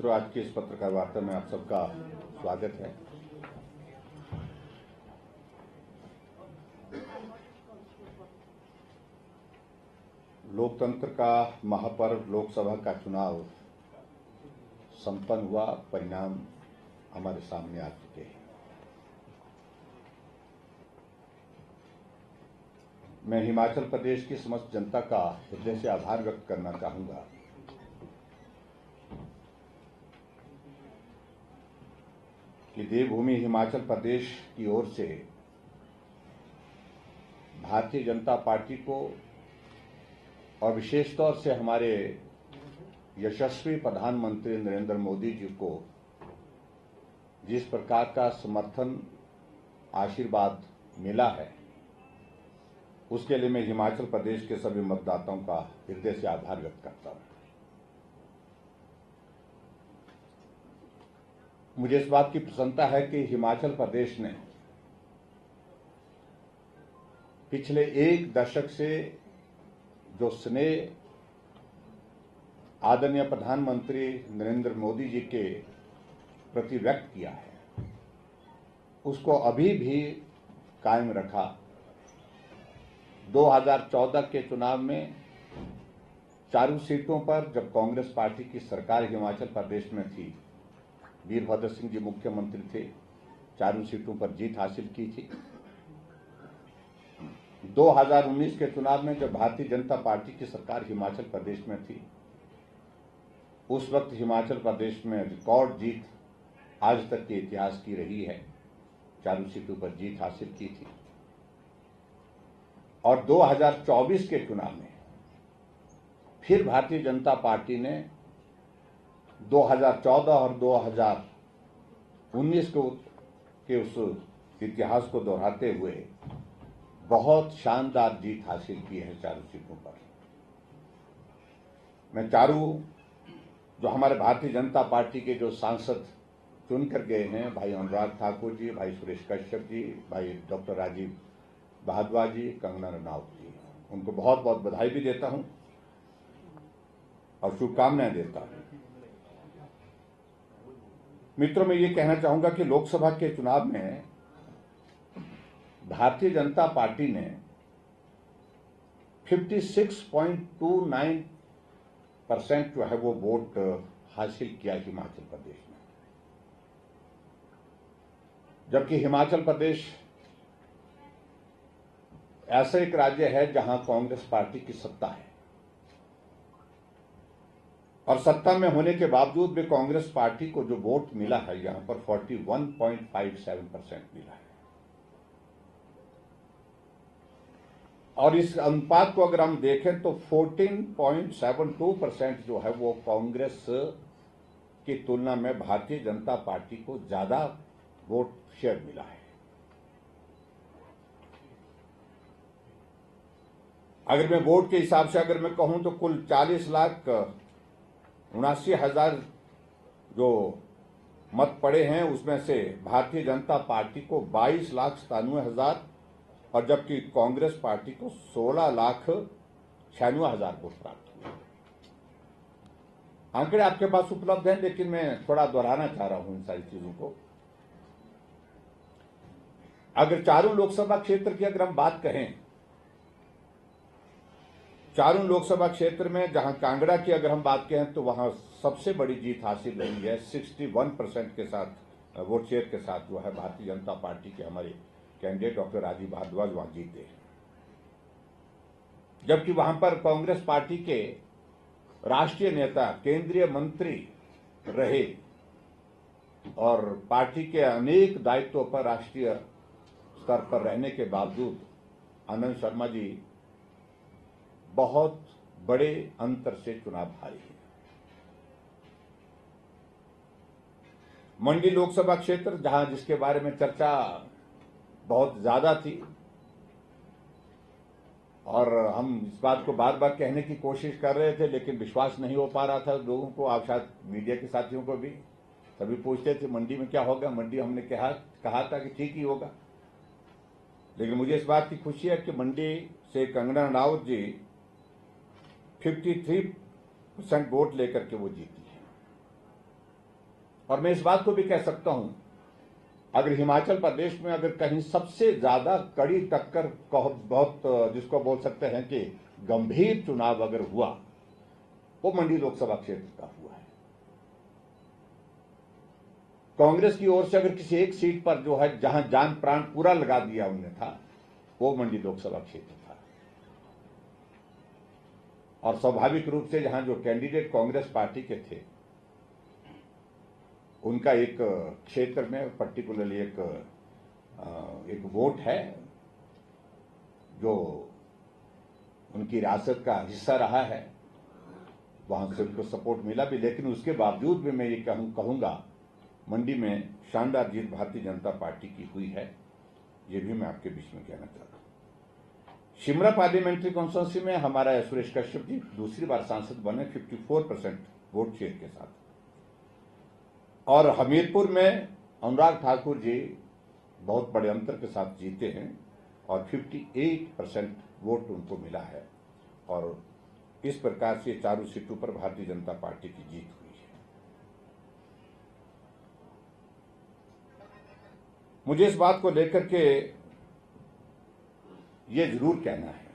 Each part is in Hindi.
मित्रों, आज की इस पत्रकार वार्ता में आप सबका स्वागत है। लोकतंत्र का महापर्व लोकसभा का चुनाव संपन्न हुआ, परिणाम हमारे सामने आ चुके हैं। मैं हिमाचल प्रदेश की समस्त जनता का हृदय से आभार व्यक्त करना चाहूंगा कि देवभूमि हिमाचल प्रदेश की ओर से भारतीय जनता पार्टी को और विशेष तौर से हमारे यशस्वी प्रधानमंत्री नरेंद्र मोदी जी को जिस प्रकार का समर्थन, आशीर्वाद मिला है, उसके लिए मैं हिमाचल प्रदेश के सभी मतदाताओं का हृदय से आभार व्यक्त करता हूं। मुझे इस बात की प्रसन्नता है कि हिमाचल प्रदेश ने पिछले एक दशक से जो स्नेह आदरणीय प्रधानमंत्री नरेंद्र मोदी जी के प्रति व्यक्त किया है, उसको अभी भी कायम रखा। 2014 के चुनाव में चारों सीटों पर जब कांग्रेस पार्टी की सरकार हिमाचल प्रदेश में थी, वीरभद्र सिंह जी मुख्यमंत्री थे, चारों सीटों पर जीत हासिल की थी। 2019 के चुनाव में जब भारतीय जनता पार्टी की सरकार हिमाचल प्रदेश में थी, उस वक्त हिमाचल प्रदेश में रिकॉर्ड जीत आज तक के इतिहास की रही है, चारों सीटों पर जीत हासिल की थी। और 2024 के चुनाव में फिर भारतीय जनता पार्टी ने 2014 और 2019 के उस इतिहास को दोहराते हुए बहुत शानदार जीत हासिल की है चारों सीटों पर। मैं चारों जो हमारे भारतीय जनता पार्टी के जो सांसद चुन कर गए हैं, भाई अनुराग ठाकुर जी, भाई सुरेश कश्यप जी, भाई डॉक्टर राजीव भारद्वाज जी, कंगना रनौत जी, उनको बहुत बहुत बधाई भी देता हूं और शुभकामनाएं देता हूं। मित्रों, मैं ये कहना चाहूंगा कि लोकसभा के चुनाव में भारतीय जनता पार्टी ने 56.29% जो है वो वोट हासिल किया हिमाचल प्रदेश में, जबकि हिमाचल प्रदेश ऐसा एक राज्य है जहां कांग्रेस पार्टी की सत्ता है और सत्ता में होने के बावजूद भी कांग्रेस पार्टी को जो वोट मिला है यहां पर 41.57% मिला है। और इस अनुपात को अगर हम देखें तो 14.72% जो है वो कांग्रेस की तुलना में भारतीय जनता पार्टी को ज्यादा वोट शेयर मिला है। अगर मैं वोट के हिसाब से अगर मैं कहूं तो कुल 40,79,000 जो मत पड़े हैं, उसमें से भारतीय जनता पार्टी को 22,97,000 और जबकि कांग्रेस पार्टी को 16,96,000 वोट प्राप्त हुए। आंकड़े आपके पास उपलब्ध हैं, लेकिन मैं थोड़ा दोहराना चाह रहा हूं इन सारी चीजों को। अगर चारों लोकसभा क्षेत्र की अगर हम बात करें, चारों लोकसभा क्षेत्र में जहां कांगड़ा की अगर हम बात करें तो वहां सबसे बड़ी जीत हासिल हुई है। 61% के साथ वोट शेयर के साथ जो है भारतीय जनता पार्टी के हमारे कैंडिडेट डॉक्टर राजीव भारद्वाज वहां जीते हैं, जबकि वहां पर कांग्रेस पार्टी के राष्ट्रीय नेता, केंद्रीय मंत्री रहे और पार्टी के अनेक दायित्वों पर राष्ट्रीय स्तर पर रहने के बावजूद आनंद शर्मा जी बहुत बड़े अंतर से चुनाव हारे हैं। मंडी लोकसभा क्षेत्र जहां जिसके बारे में चर्चा बहुत ज्यादा थी और हम इस बात को बार बार कहने की कोशिश कर रहे थे, लेकिन विश्वास नहीं हो पा रहा था लोगों को, आप शायद मीडिया के साथियों को भी, सभी पूछते थे मंडी में क्या होगा। मंडी हमने कहा था कि ठीक ही होगा, लेकिन मुझे इस बात की खुशी है कि मंडी से कंगना रनौत जी 53% वोट लेकर के वो जीती है। और मैं इस बात को भी कह सकता हूं, अगर हिमाचल प्रदेश में अगर कहीं सबसे ज्यादा कड़ी टक्कर बहुत जिसको बोल सकते हैं कि गंभीर चुनाव अगर हुआ, वो मंडी लोकसभा क्षेत्र का हुआ है। कांग्रेस की ओर से अगर किसी एक सीट पर जो है जहां जान प्राण पूरा लगा दिया उन्हें था, वो मंडी लोकसभा क्षेत्र था। और स्वाभाविक रूप से जहां जो कैंडिडेट कांग्रेस पार्टी के थे, उनका एक क्षेत्र में पर्टिकुलरली एक वोट है जो उनकी रियासत का हिस्सा रहा है, वहां से उनको सपोर्ट मिला भी। लेकिन उसके बावजूद भी मैं ये कहूंगा, मंडी में शानदार जीत भारतीय जनता पार्टी की हुई है, ये भी मैं आपके बीच में कहना चाहता हूं। शिमला पार्लियामेंट्री कॉन्स्टिट्यूंसी में हमारा सुरेश कश्यप जी दूसरी बार सांसद बने 54% वोट शेयर के साथ, और हमीरपुर में अनुराग ठाकुर जी बहुत बड़े अंतर के साथ जीते हैं और 58% वोट उनको मिला है, और इस प्रकार से चारों सीटों पर भारतीय जनता पार्टी की जीत हुई है। मुझे इस बात को लेकर के ये जरूर कहना है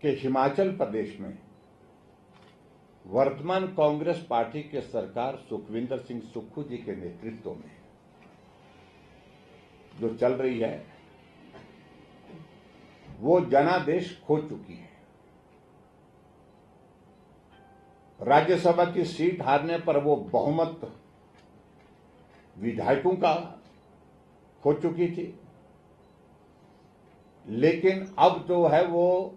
कि हिमाचल प्रदेश में वर्तमान कांग्रेस पार्टी के सरकार सुखविंदर सिंह सुक्खू जी के नेतृत्व में जो चल रही है, वो जनादेश खो चुकी है। राज्यसभा की सीट हारने पर वो बहुमत विधायकों का खो चुकी थी, लेकिन अब जो है वो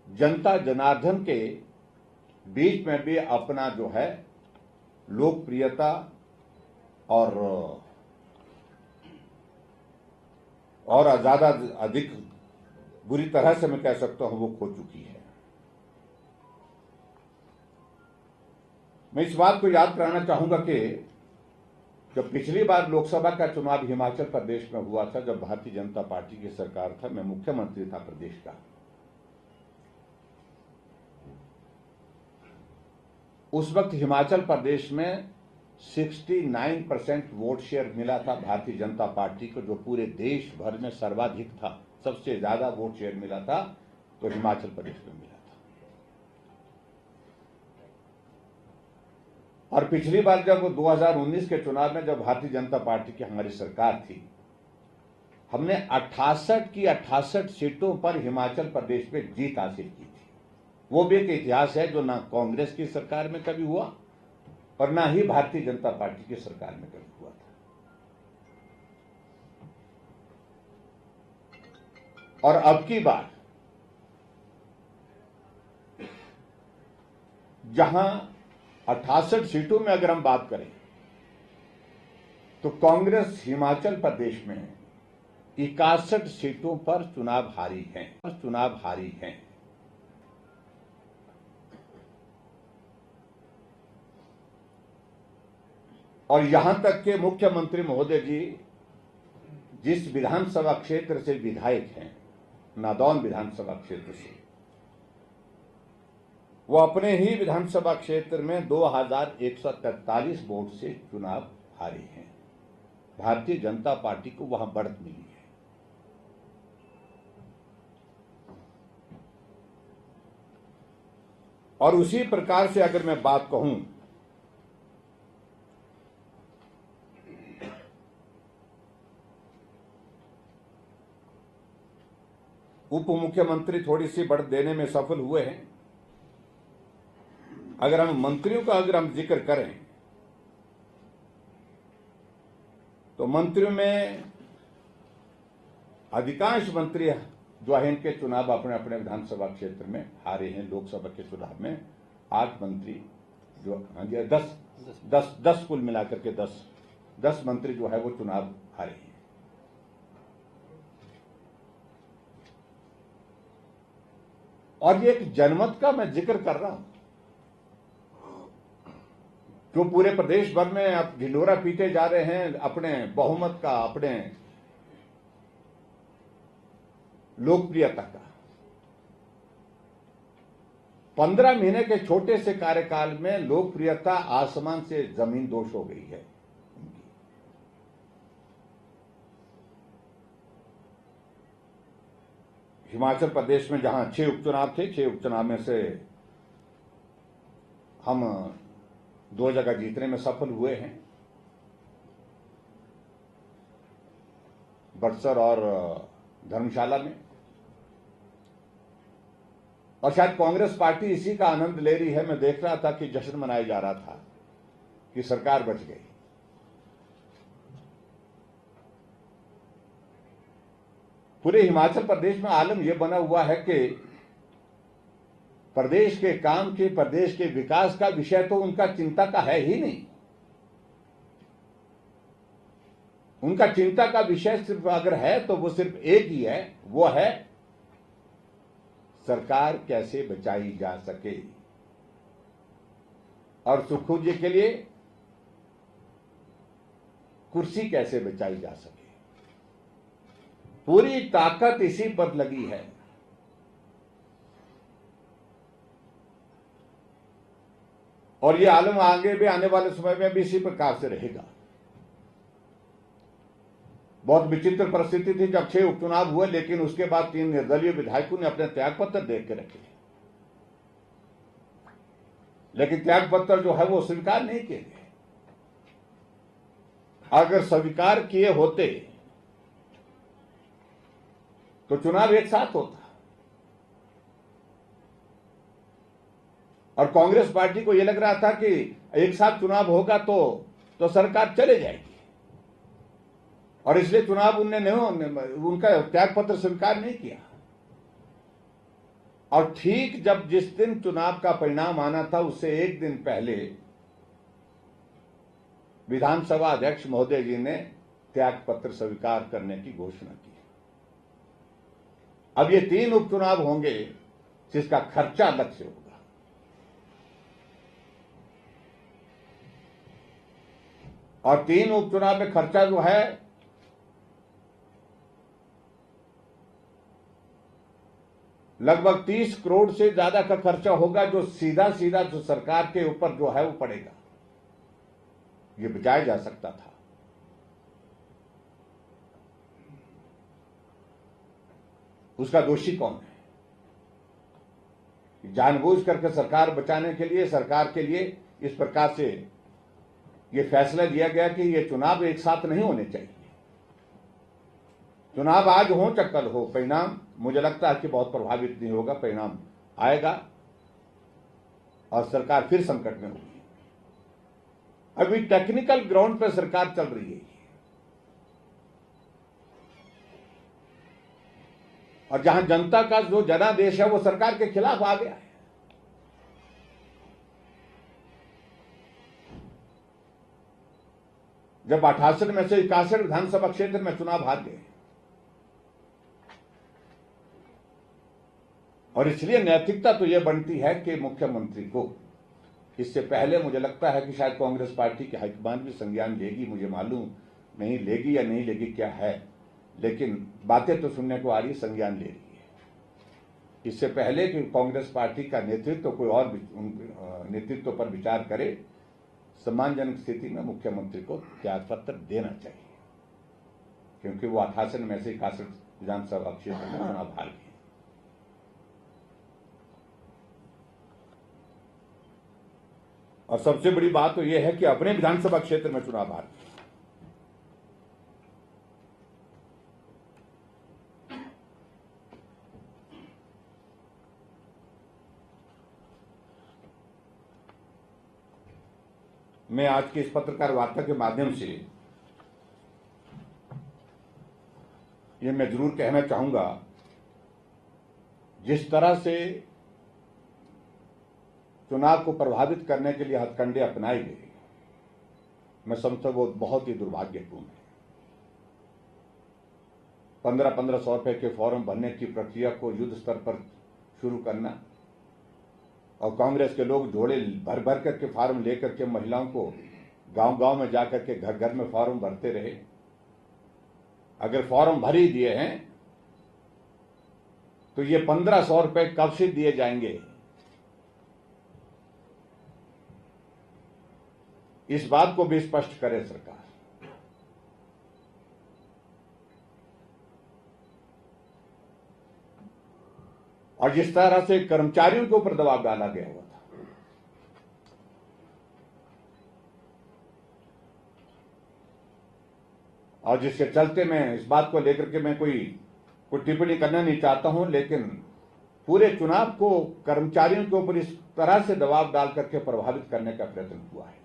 जनता जनार्दन के बीच में भी अपना जो है लोकप्रियता और ज्यादा अधिक बुरी तरह से मैं कह सकता हूं वो खो चुकी है। मैं इस बात को याद कराना चाहूंगा कि जब पिछली बार लोकसभा का चुनाव हिमाचल प्रदेश में हुआ था, जब भारतीय जनता पार्टी की सरकार था, मैं मुख्यमंत्री था प्रदेश का, उस वक्त हिमाचल प्रदेश में 69% वोट शेयर मिला था भारतीय जनता पार्टी को, जो पूरे देश भर में सर्वाधिक था। सबसे ज्यादा वोट शेयर मिला था तो हिमाचल प्रदेश में मिला था। और पिछली बार जब 2019 के चुनाव में जब भारतीय जनता पार्टी की हमारी सरकार थी, हमने 68 की 68 सीटों पर हिमाचल प्रदेश में जीत हासिल की थी। वो भी एक इतिहास है जो ना कांग्रेस की सरकार में कभी हुआ और ना ही भारतीय जनता पार्टी की सरकार में कभी हुआ था। और अब की बार जहां 68 सीटों में अगर हम बात करें तो कांग्रेस हिमाचल प्रदेश में 61 सीटों पर चुनाव हारी है। और यहां तक के मुख्यमंत्री महोदय जी जिस विधानसभा क्षेत्र से विधायक हैं, नादौन विधानसभा क्षेत्र से, वो अपने ही विधानसभा क्षेत्र में 2143 वोट से चुनाव हारे हैं। भारतीय जनता पार्टी को वहां बढ़त मिली है। और उसी प्रकार से अगर मैं बात कहूं, उप मुख्यमंत्री थोड़ी सी बढ़त देने में सफल हुए हैं। अगर हम मंत्रियों का जिक्र करें तो मंत्रियों में अधिकांश मंत्री जो है इनके चुनाव अपने अपने विधानसभा क्षेत्र में हारे हैं। लोकसभा के चुनाव में 8 मंत्री जो 10 कुल मिलाकर के 10 मंत्री जो है वो चुनाव हारे हैं। और ये एक जनमत का मैं जिक्र कर रहा हूं, जो पूरे प्रदेश भर में अब ढिंढोरा पीटे जा रहे हैं अपने बहुमत का, अपने लोकप्रियता का। 15 महीने के छोटे से कार्यकाल में लोकप्रियता आसमान से जमीन दोष हो गई है। हिमाचल प्रदेश में जहां 6 उपचुनाव थे, 6 उपचुनाव में से हम 2 जगह जीतने में सफल हुए हैं, बक्सर और धर्मशाला में। और शायद कांग्रेस पार्टी इसी का आनंद ले रही है। मैं देख रहा था कि जश्न मनाया जा रहा था कि सरकार बच गई। पूरे हिमाचल प्रदेश में आलम यह बना हुआ है कि प्रदेश के काम के, प्रदेश के विकास का विषय तो उनका चिंता का है ही नहीं। उनका चिंता का विषय सिर्फ अगर है तो वो सिर्फ एक ही है, वो है सरकार कैसे बचाई जा सके और सुखू जी के लिए कुर्सी कैसे बचाई जा सके। पूरी ताकत इसी पर लगी है। और ये आलम आगे भी आने वाले समय में भी इसी प्रकार से रहेगा। बहुत विचित्र परिस्थिति थी जब 6 उपचुनाव हुए, लेकिन उसके बाद 3 निर्दलीय विधायकों ने अपने त्यागपत्र दे के रखे, लेकिन त्यागपत्र जो है वो स्वीकार नहीं किए गए। अगर स्वीकार किए होते तो चुनाव एक साथ होता। और कांग्रेस पार्टी को यह लग रहा था कि एक साथ चुनाव होगा तो सरकार चले जाएगी, और इसलिए चुनाव उनका त्यागपत्र स्वीकार नहीं किया। और ठीक जब जिस दिन चुनाव का परिणाम आना था उससे एक दिन पहले विधानसभा अध्यक्ष महोदय जी ने त्यागपत्र स्वीकार करने की घोषणा की। अब ये 3 उपचुनाव होंगे जिसका खर्चा अलग से होगा। और 3 उपचुनाव में खर्चा जो है लगभग 30 करोड़ से ज्यादा का खर्चा होगा, जो सीधा सीधा जो सरकार के ऊपर जो है वो पड़ेगा। ये बचाया जा सकता था। उसका दोषी कौन है? जानबूझ करके सरकार बचाने के लिए, सरकार के लिए इस प्रकार से यह फैसला लिया गया कि ये चुनाव एक साथ नहीं होने चाहिए। चुनाव आज हो चाहे कल हो, परिणाम मुझे लगता है कि बहुत प्रभावित नहीं होगा। परिणाम आएगा और सरकार फिर संकट में होगी। अभी टेक्निकल ग्राउंड पर सरकार चल रही है, और जहां जनता का जो जनादेश है वो सरकार के खिलाफ आ गया है। जब 68 में से 61 विधानसभा क्षेत्र में चुनाव हार गए, और इसलिए नैतिकता तो यह बनती है कि मुख्यमंत्री को, इससे पहले मुझे लगता है कि शायद कांग्रेस पार्टी के हाईकमान भी संज्ञान लेगी, मुझे मालूम नहीं लेगी या नहीं लेगी क्या है, लेकिन बातें तो सुनने को आ रही, संज्ञान ले रही है। इससे पहले कि कांग्रेस पार्टी का नेतृत्व कोई और नेतृत्व पर विचार करे, सम्मानजनक स्थिति में मुख्यमंत्री को त्यागपत्र देना चाहिए, क्योंकि वो 88 में से 61 विधानसभा क्षेत्र में चुनाव हार गए। और सबसे बड़ी बात तो यह है कि अपने विधानसभा क्षेत्र में चुनाव हार गए। मैं आज की इस पत्रकार वार्ता के माध्यम से ये मैं जरूर कहना चाहूंगा, जिस तरह से चुनाव को प्रभावित करने के लिए हथकंडे अपनाए गए, मैं समझता वो बहुत ही दुर्भाग्यपूर्ण है। 1500 रुपए के फॉर्म भरने की प्रक्रिया को युद्ध स्तर पर शुरू करना, और कांग्रेस के लोग झोले भर भर करके फॉर्म लेकर के महिलाओं को गांव गांव में जाकर के घर घर में फॉर्म भरते रहे। अगर फॉर्म भर ही दिए हैं तो ये 1500 रुपए कब से दिए जाएंगे, इस बात को भी स्पष्ट करे सरकार। और जिस तरह से कर्मचारियों के ऊपर दबाव डाला गया हुआ था, और जिसके चलते मैं इस बात को लेकर के मैं कोई टिप्पणी करना नहीं चाहता हूं, लेकिन पूरे चुनाव को कर्मचारियों के ऊपर इस तरह से दबाव डाल करके प्रभावित करने का प्रयत्न हुआ है,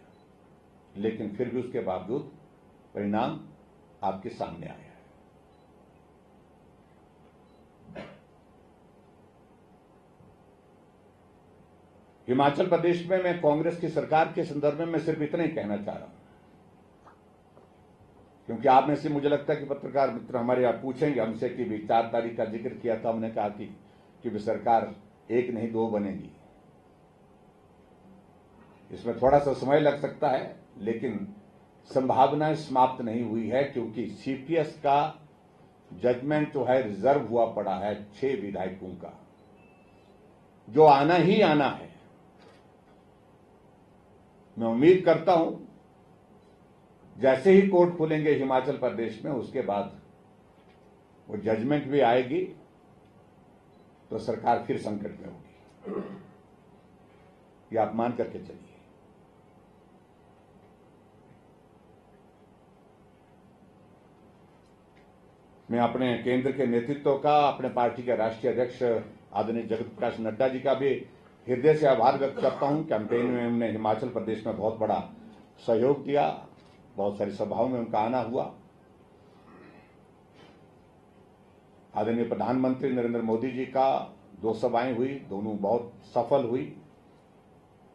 लेकिन फिर भी उसके बावजूद परिणाम आपके सामने आया है। हिमाचल प्रदेश में मैं कांग्रेस की सरकार के संदर्भ में मैं सिर्फ इतना ही कहना चाह रहा हूं, क्योंकि आप में से मुझे लगता है कि पत्रकार मित्र हमारे यहाँ पूछेंगे हमसे कि भी 4 तारीख का जिक्र किया था, हमने कहा कि भी सरकार 1 नहीं 2 बनेगी। इसमें थोड़ा सा समय लग सकता है, लेकिन संभावनाएं समाप्त नहीं हुई है, क्योंकि सीपीएस का जजमेंट जो है रिजर्व हुआ पड़ा है 6 विधायकों का, जो आना ही आना है। मैं उम्मीद करता हूं जैसे ही कोर्ट खुलेंगे हिमाचल प्रदेश में, उसके बाद वो जजमेंट भी आएगी तो सरकार फिर संकट में होगी। ये आप मान करके चलिए। मैं अपने केंद्र के नेतृत्व का, अपने पार्टी के राष्ट्रीय अध्यक्ष आदरणीय जगत प्रकाश नड्डा जी का भी हृदय से आभार व्यक्त करता हूं। कैंपेन में हमने हिमाचल प्रदेश में बहुत बड़ा सहयोग दिया, बहुत सारी सभाओं में उनका आना हुआ। आदरणीय प्रधानमंत्री नरेंद्र मोदी जी का 2 सभाएं हुई, दोनों बहुत सफल हुई,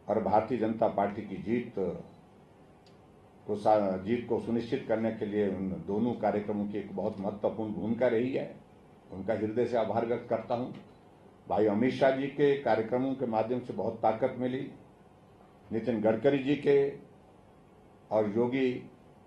और भारतीय जनता पार्टी की जीत को सुनिश्चित करने के लिए उन दोनों कार्यक्रमों की एक बहुत महत्वपूर्ण भूमिका रही है। उनका हृदय से आभार व्यक्त करता हूं। भाई अमित शाह जी के कार्यक्रमों के माध्यम से बहुत ताकत मिली, नितिन गडकरी जी के और योगी